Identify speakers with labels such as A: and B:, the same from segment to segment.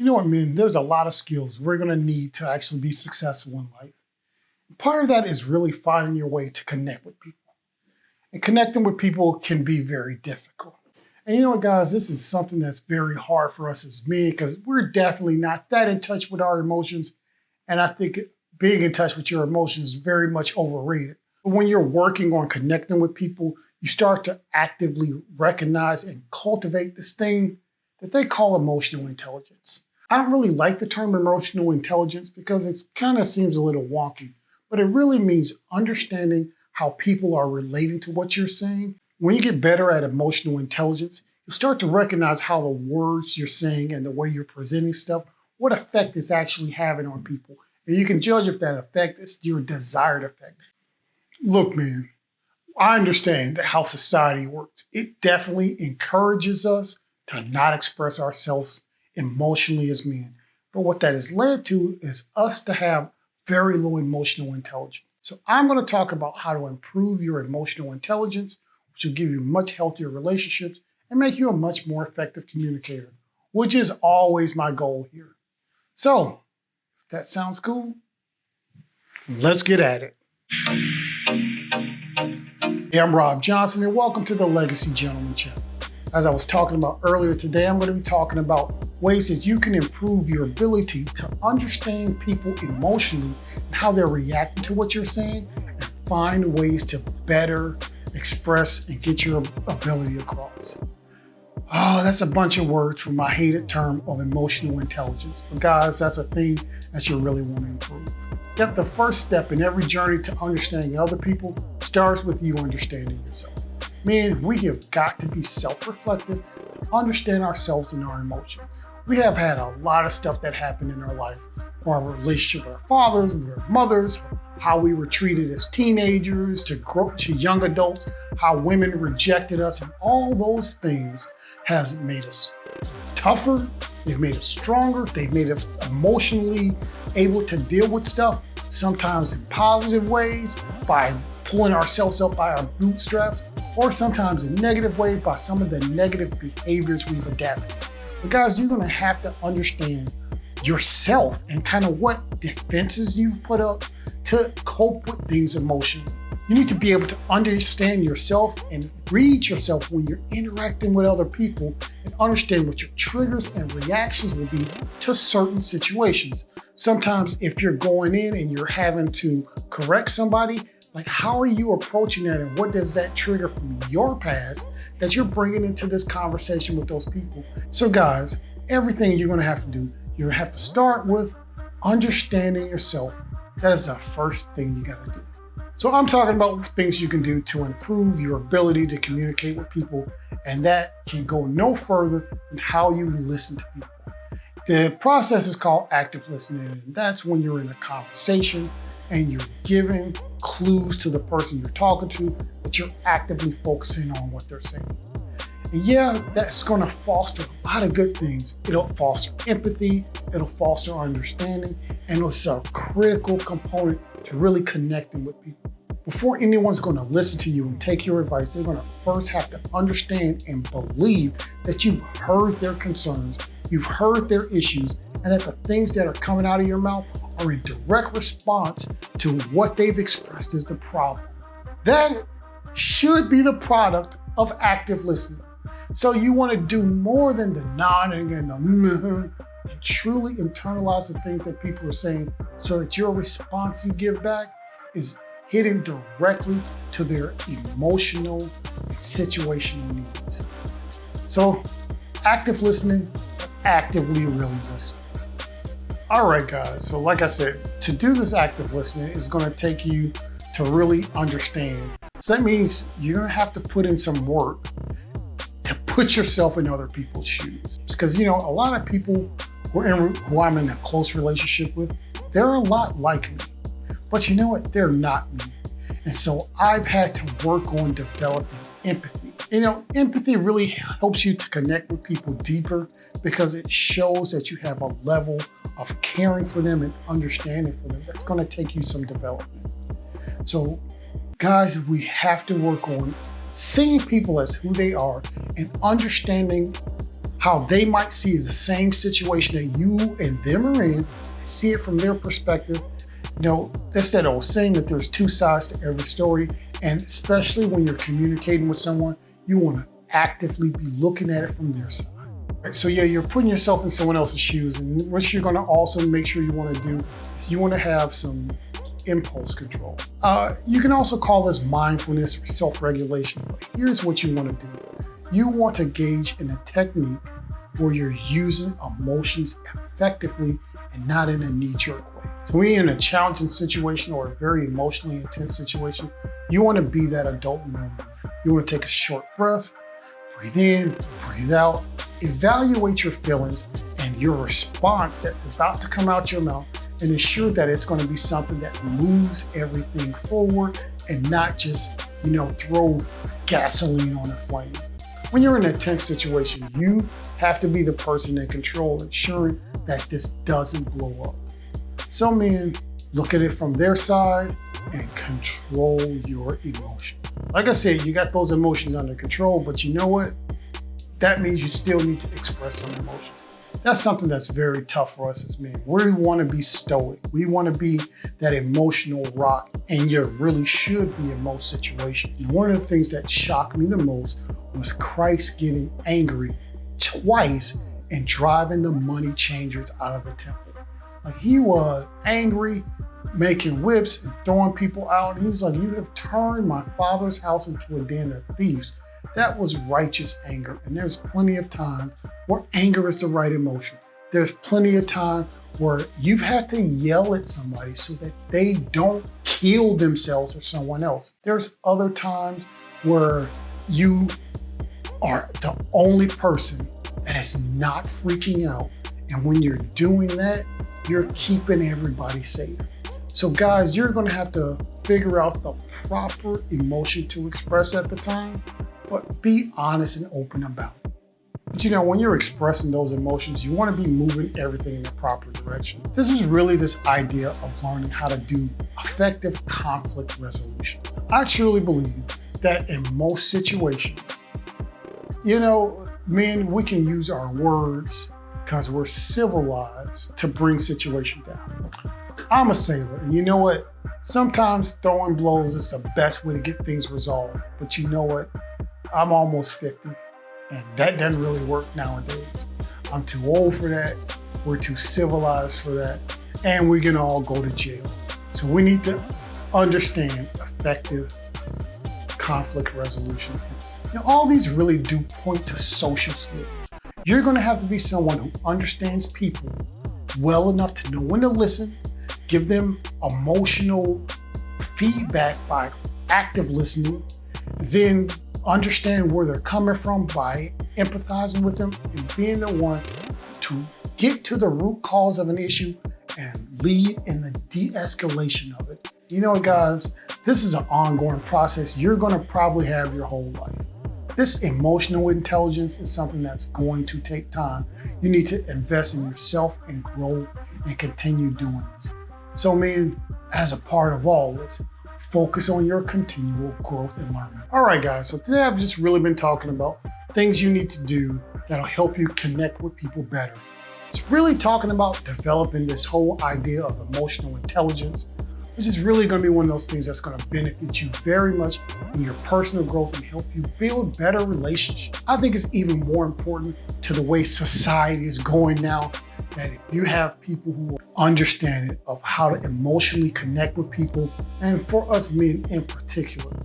A: You know what, man? There's a lot of skills we're going to need to actually be successful in life. Part of that is really finding your way to connect with people. And connecting with people can be very difficult. And you know what, guys? This is something that's very hard for us as men because we're definitely not that in touch with our emotions. And I think being in touch with your emotions is very much overrated. But when you're working on connecting with people, you start to actively recognize and cultivate this thing that they call emotional intelligence. I don't really like the term emotional intelligence because it kind of seems a little wonky, but it really means understanding how people are relating to what you're saying. When you get better at emotional intelligence, you'll start to recognize how the words you're saying and the way you're presenting stuff, what effect it's actually having on people. And you can judge if that effect is your desired effect. Look, man, I understand that how society works. It definitely encourages us to not express ourselves emotionally as men. But what that has led to is us to have very low emotional intelligence. So I'm going to talk about how to improve your emotional intelligence, which will give you much healthier relationships and make you a much more effective communicator, which is always my goal here. So, if that sounds cool, let's get at it. Hey, I'm Rob Johnson, and welcome to the Legacy Gentleman channel. As I was talking about earlier today, I'm going to be talking about ways that you can improve your ability to understand people emotionally and how they're reacting to what you're saying, and find ways to better express and get your ability across. Oh, that's a bunch of words for my hated term of emotional intelligence. But guys, that's a thing that you really want to improve. Yet the first step in every journey to understanding other people starts with you understanding yourself. Man, we have got to be self-reflective to understand ourselves and our emotions. We have had a lot of stuff that happened in our life, from our relationship with our fathers and our mothers, how we were treated as teenagers to young adults, how women rejected us, and all those things has made us tougher, they've made us stronger, they've made us emotionally able to deal with stuff, sometimes in positive ways by pulling ourselves up by our bootstraps, or sometimes in negative ways by some of the negative behaviors we've adapted. But guys, you're gonna have to understand yourself and kind of what defenses you've put up to cope with things emotionally. You need to be able to understand yourself and read yourself when you're interacting with other people and understand what your triggers and reactions will be to certain situations. Sometimes if you're going in and you're having to correct somebody, like how are you approaching that and what does that trigger from your past that you're bringing into this conversation with those people? So guys, everything you're gonna have to do, you're gonna have to start with understanding yourself. That is the first thing you gotta do. So I'm talking about things you can do to improve your ability to communicate with people, and that can go no further than how you listen to people. The process is called active listening, and that's when you're in a conversation and you're giving clues to the person you're talking to, but you're actively focusing on what they're saying. And yeah, that's gonna foster a lot of good things. It'll foster empathy, it'll foster understanding, and it's a critical component to really connecting with people. Before anyone's gonna listen to you and take your advice, they're gonna first have to understand and believe that you've heard their concerns, you've heard their issues, and that the things that are coming out of your mouth are in direct response to what they've expressed as the problem. That should be the product of active listening. So you want to do more than the nodding and the and truly internalize the things that people are saying so that your response you give back is hitting directly to their emotional and situational needs. So active listening, actively really listen. All right, guys, so like I said, to do this active listening is going to take you to really understand. So that means you're going to have to put in some work to put yourself in other people's shoes. Because, you know, a lot of people who I'm in a close relationship with, they're a lot like me. But you know what? They're not me. And so I've had to work on developing empathy. You know, empathy really helps you to connect with people deeper because it shows that you have a level of caring for them and understanding for them. That's going to take you some development. So guys, we have to work on seeing people as who they are and understanding how they might see the same situation that you and them are in, see it from their perspective. You know, that's that old saying that there's two sides to every story. And especially when you're communicating with someone, you want to actively be looking at it from their side. So yeah, you're putting yourself in someone else's shoes. And what you're going to also make sure you want to do is you want to have some impulse control. You can also call this mindfulness or self-regulation. But here's what you want to do. You want to engage in a technique where you're using emotions effectively and not in a knee-jerk way. So when you're in a challenging situation or a very emotionally intense situation, you want to be that adult in the room. You want to take a short breath, breathe in, breathe out, evaluate your feelings and your response that's about to come out your mouth, and ensure that it's going to be something that moves everything forward and not just, throw gasoline on a flame. When you're in a tense situation, you have to be the person in control, ensuring that this doesn't blow up. Some men look at it from their side and control your emotion. Like I said, you got those emotions under control, but you know what? That means you still need to express some emotions. That's something that's very tough for us as men. We want to be stoic. We want to be that emotional rock, and you really should be in most situations. And one of the things that shocked me the most was Christ getting angry twice and driving the money changers out of the temple. Like, he was angry, making whips and throwing people out. He was like, "You have turned my father's house into a den of thieves." That was righteous anger. And there's plenty of time where anger is the right emotion. There's plenty of time where you have to yell at somebody so that they don't kill themselves or someone else. There's other times where you are the only person that is not freaking out. And when you're doing that, you're keeping everybody safe. So guys, you're gonna have to figure out the proper emotion to express at the time, but be honest and open about it. But when you're expressing those emotions, you want to be moving everything in the proper direction. This is really this idea of learning how to do effective conflict resolution. I truly believe that in most situations, men, we can use our words because we're civilized to bring situations down. I'm a sailor, and you know what? Sometimes throwing blows is the best way to get things resolved. But you know what? I'm almost 50, and that doesn't really work nowadays. I'm too old for that. We're too civilized for that, and we can all go to jail. So we need to understand effective conflict resolution. All these really do point to social skills. You're going to have to be someone who understands people well enough to know when to listen, give them emotional feedback by active listening, then understand where they're coming from by empathizing with them and being the one to get to the root cause of an issue and lead in the de-escalation of it. Guys, this is an ongoing process you're going to probably have your whole life. This emotional intelligence is something that's going to take time. You need to invest in yourself and grow and continue doing this. So, man, as a part of all this, focus on your continual growth and learning. All right, guys, so today I've just really been talking about things you need to do that'll help you connect with people better. It's really talking about developing this whole idea of emotional intelligence, which is really going to be one of those things that's going to benefit you very much in your personal growth and help you build better relationships. I think it's even more important to the way society is going now, that if you have people who are understanding of how to emotionally connect with people, and for us men in particular,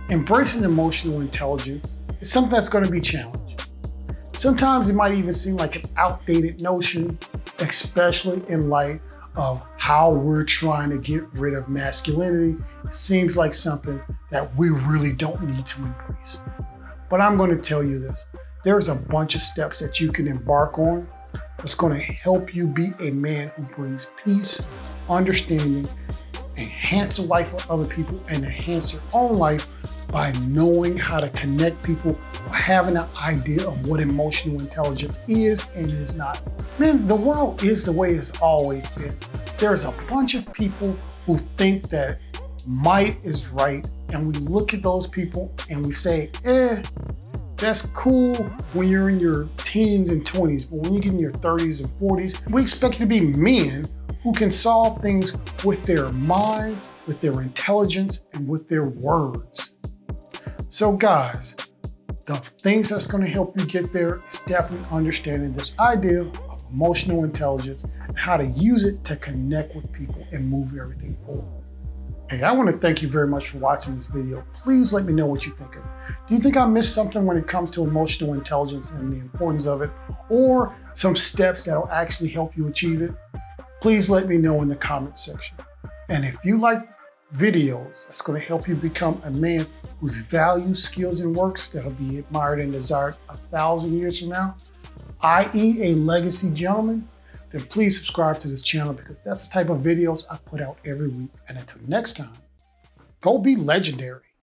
A: embracing emotional intelligence is something that's going to be challenging. Sometimes it might even seem like an outdated notion, especially in light of how we're trying to get rid of masculinity. It seems like something that we really don't need to embrace. But I'm going to tell you this. There's a bunch of steps that you can embark on that's going to help you be a man who brings peace, understanding, enhance the life of other people, and enhance your own life by knowing how to connect people, or having an idea of what emotional intelligence is and is not. Man, the world is the way it's always been. There's a bunch of people who think that might is right, and we look at those people and we say, That's cool when you're in your teens and 20s, but when you get in your 30s and 40s, we expect you to be men who can solve things with their mind, with their intelligence, and with their words. So guys, the things that's going to help you get there is definitely understanding this idea of emotional intelligence and how to use it to connect with people and move everything forward. Hey, I want to thank you very much for watching this video. Please let me know what you think of it. Do you think I missed something when it comes to emotional intelligence and the importance of it, or some steps that will actually help you achieve it? Please let me know in the comment section. And if you like videos that's going to help you become a man whose values, skills, and works that'll be admired and desired 1,000 years from now, i.e. a legacy gentleman, then please subscribe to this channel because that's the type of videos I put out every week. And until next time, go be legendary.